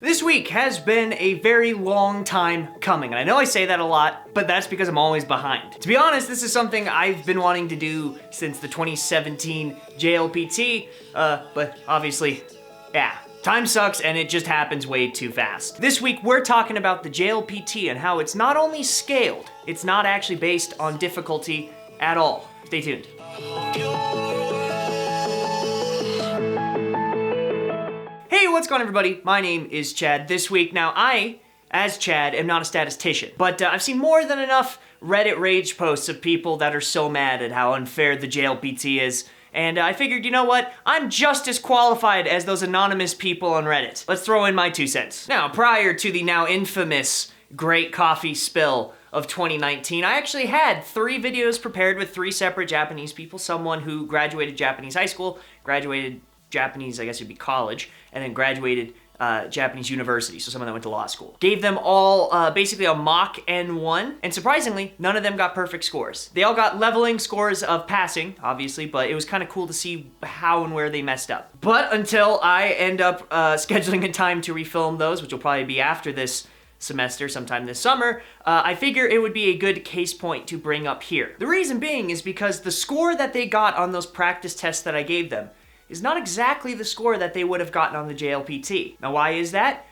This week has been a very long time coming, and I know I say that a lot, but that's because I'm always behind. To be honest, this is something I've been wanting to do since the 2017 JLPT, but obviously, time sucks and it just happens way too fast. This week we're talking about the JLPT and how it's not only scaled, it's not actually based on difficulty at all. Stay tuned. Hey, what's going on, everybody? My name is Chad. This week, now I, as Chad, am not a statistician, but I've seen more than enough Reddit rage posts of people that are so mad at how unfair the JLPT is, and I figured, you know what? I'm just as qualified as those anonymous people on Reddit. Let's throw in my 2 cents. Now, prior to the now infamous great coffee spill of 2019, I actually had 3 videos prepared with 3 separate Japanese people, someone who graduated Japanese high school, graduated Japanese, I guess it'd be college, and then graduated Japanese university, so someone that went to law school. Gave them all basically a mock N1, and surprisingly, none of them got perfect scores. They all got leveling scores of passing, obviously, but it was kind of cool to see how and where they messed up. But until I end up scheduling a time to refilm those, which will probably be after this semester, sometime this summer, I figure it would be a good case point to bring up here. The reason being is because the score that they got on those practice tests that I gave them is not exactly the score that they would have gotten on the JLPT. Now, why is that?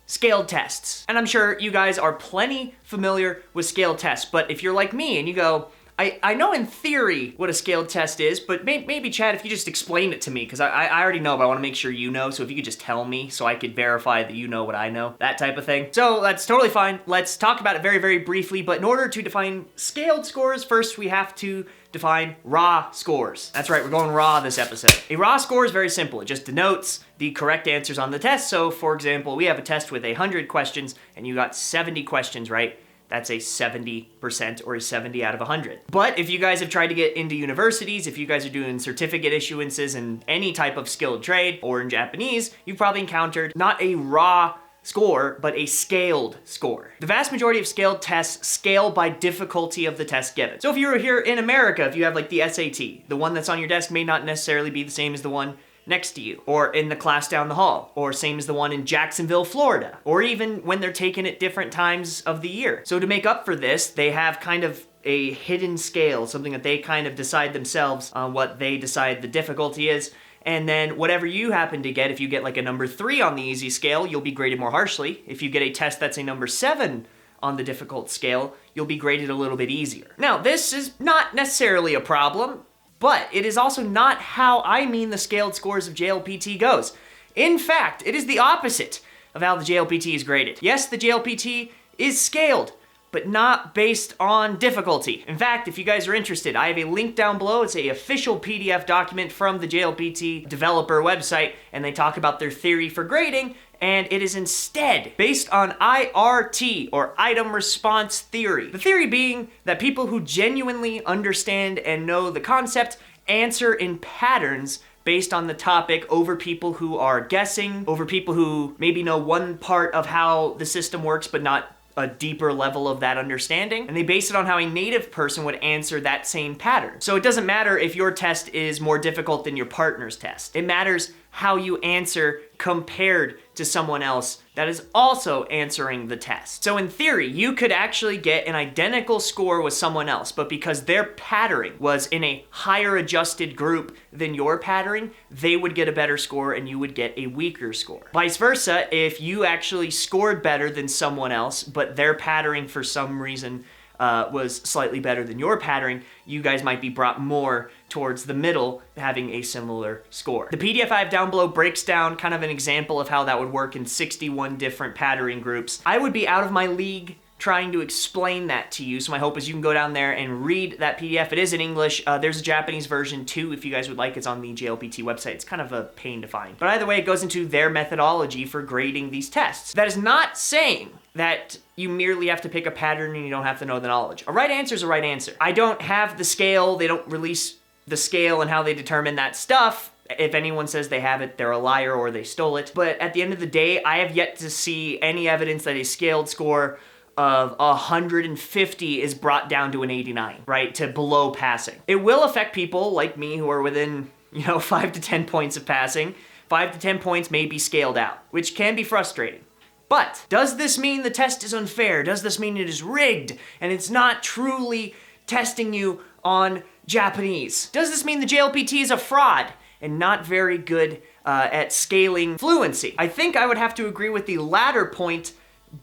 Scaled tests. And I'm sure you guys are plenty familiar with scaled tests, but if you're like me and you go, I know in theory what a scaled test is, but maybe, Chad, if you just explain it to me, because I already know, but I want to make sure you know, so if you could just tell me so I could verify that you know what I know, that type of thing. So that's totally fine. Let's talk about it very, very briefly, but in order to define scaled scores, first we have to define raw scores. That's right, we're going raw this episode. A raw score is very simple. It just denotes the correct answers on the test. So for example, we have a test with 100 questions and you got 70 questions right. That's a 70% or a 70 out of 100. But if you guys have tried to get into universities, if you guys are doing certificate issuances in any type of skilled trade or in Japanese, you've probably encountered not a raw score, but a scaled score. The vast majority of scaled tests scale by difficulty of the test given. So if you were here in America, if you have like the SAT, the one that's on your desk may not necessarily be the same as the one next to you, or in the class down the hall, or same as the one in Jacksonville, Florida, or even when they're taken at different times of the year. So to make up for this, they have kind of a hidden scale, something that they kind of decide themselves on what they decide the difficulty is. And then whatever you happen to get, if you get like a number 3 on the easy scale, you'll be graded more harshly. If you get a test that's a number 7 on the difficult scale, you'll be graded a little bit easier. Now, this is not necessarily a problem, but it is also not how I mean the scaled scores of JLPT goes. In fact, it is the opposite of how the JLPT is graded. Yes, the JLPT is scaled, but not based on difficulty. In fact, if you guys are interested, I have a link down below. It's an official PDF document from the JLPT developer website, and they talk about their theory for grading, and it is instead based on IRT, or item response theory. The theory being that people who genuinely understand and know the concept answer in patterns based on the topic over people who are guessing, over people who maybe know one part of how the system works but not a deeper level of that understanding, and they base it on how a native person would answer that same pattern. So it doesn't matter if your test is more difficult than your partner's test. It matters how you answer compared to someone else that is also answering the test. So in theory, you could actually get an identical score with someone else, but because their patterning was in a higher adjusted group than your patterning, they would get a better score and you would get a weaker score. Vice versa, if you actually scored better than someone else, but their patterning for some reason was slightly better than your patterning, you guys might be brought more towards the middle, having a similar score. The PDF I have down below breaks down kind of an example of how that would work in 61 different patterning groups. I would be out of my league trying to explain that to you, so my hope is you can go down there and read that PDF. It is in English. There's a Japanese version too, if you guys would like. It's on the JLPT website. It's kind of a pain to find. But either way, it goes into their methodology for grading these tests. That is not saying that you merely have to pick a pattern and you don't have to know the knowledge. A right answer is a right answer. I don't have the scale. They don't release the scale and how they determine that stuff. If anyone says they have it, they're a liar or they stole it. But at the end of the day, I have yet to see any evidence that a scaled score of 150 is brought down to an 89, right? To below passing. It will affect people like me who are within, 5 to 10 points of passing. 5 to 10 points may be scaled out, which can be frustrating. But does this mean the test is unfair? Does this mean it is rigged and it's not truly testing you on Japanese? Does this mean the JLPT is a fraud and not very good at scaling fluency? I think I would have to agree with the latter point,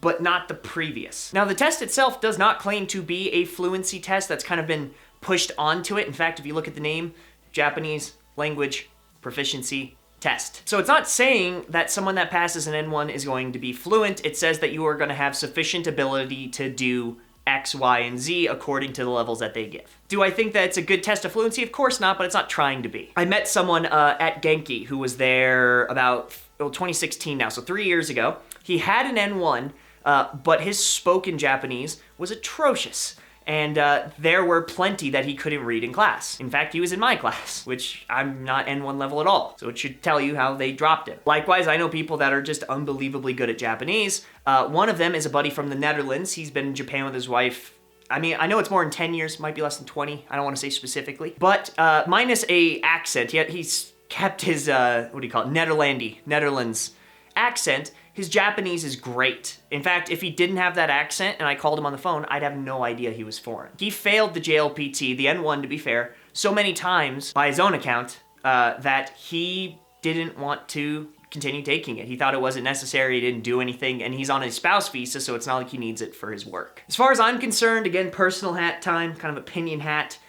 but not the previous. Now, the test itself does not claim to be a fluency test. That's kind of been pushed onto it. In fact, if you look at the name, Japanese Language Proficiency Test. So it's not saying that someone that passes an N1 is going to be fluent. It says that you are going to have sufficient ability to do X, Y, and Z according to the levels that they give. Do I think that it's a good test of fluency? Of course not, but it's not trying to be. I met someone at Genki who was there about 2016 now, so 3 years ago. He had an N1, but his spoken Japanese was atrocious. And there were plenty that he couldn't read in class. In fact, he was in my class, which I'm not N1 level at all. So it should tell you how they dropped it. Likewise, I know people that are just unbelievably good at Japanese. One of them is a buddy from the Netherlands. He's been in Japan with his wife. I mean, I know it's more than 10 years, might be less than 20. I don't want to say specifically. But minus a accent, yet he's kept his, Netherlands accent. His Japanese is great. In fact, if he didn't have that accent and I called him on the phone, I'd have no idea he was foreign. He failed the JLPT, the N1 to be fair, so many times by his own account that he didn't want to continue taking it. He thought it wasn't necessary, he didn't do anything, and he's on his spouse visa, so it's not like he needs it for his work. As far as I'm concerned, again, personal hat time, kind of opinion hat,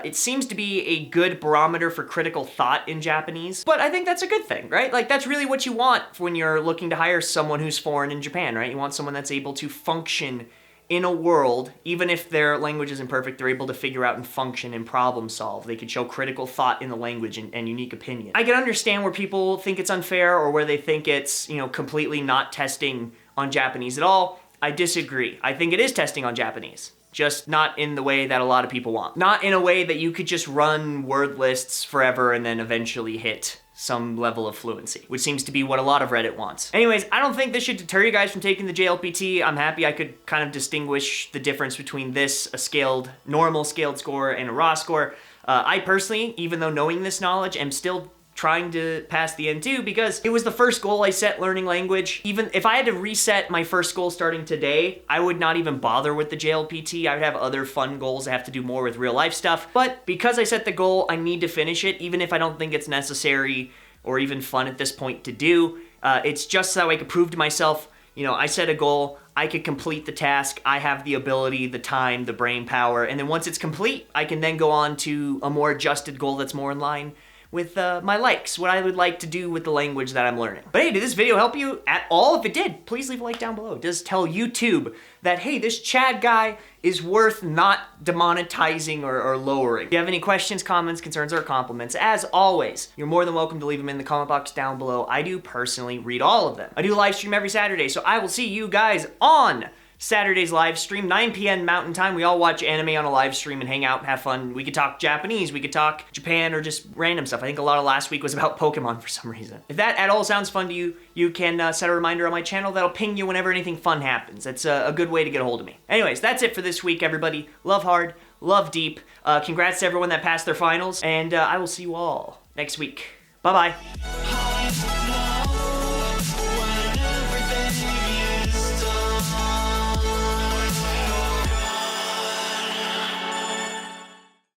it seems to be a good barometer for critical thought in Japanese, but I think that's a good thing, right? Like, that's really what you want when you're looking to hire someone who's foreign in Japan, right? You want someone that's able to function in a world, even if their language isn't perfect, they're able to figure out and function and problem solve. They could show critical thought in the language and unique opinion. I can understand where people think it's unfair or where they think it's, completely not testing on Japanese at all. I disagree. I think it is testing on Japanese. Just not in the way that a lot of people want. Not in a way that you could just run word lists forever and then eventually hit some level of fluency, which seems to be what a lot of Reddit wants. Anyways, I don't think this should deter you guys from taking the JLPT. I'm happy I could kind of distinguish the difference between this, a normal scaled score, and a raw score. I personally, even though knowing this knowledge, am still trying to pass the N2 because it was the first goal I set learning language. Even if I had to reset my first goal starting today, I would not even bother with the JLPT. I would have other fun goals that have to do more with real life stuff. But because I set the goal, I need to finish it, even if I don't think it's necessary or even fun at this point to do. It's just so I could prove to myself, I set a goal, I could complete the task, I have the ability, the time, the brain power, and then once it's complete, I can then go on to a more adjusted goal that's more in line with my likes, what I would like to do with the language that I'm learning. But hey, did this video help you at all? If it did, please leave a like down below. It does tell YouTube that, hey, this Chad guy is worth not demonetizing or lowering. If you have any questions, comments, concerns, or compliments, as always, you're more than welcome to leave them in the comment box down below. I do personally read all of them. I do live stream every Saturday, so I will see you guys on Saturday's live stream, 9 p.m. Mountain Time. We all watch anime on a live stream and hang out and have fun. We could talk Japanese, we could talk Japan, or just random stuff. I think a lot of last week was about Pokemon for some reason. If that at all sounds fun to you, you can set a reminder on my channel that'll ping you whenever anything fun happens. That's a good way to get a hold of me. Anyways, that's it for this week, everybody. Love hard, love deep. Congrats to everyone that passed their finals, and I will see you all next week. Bye-bye.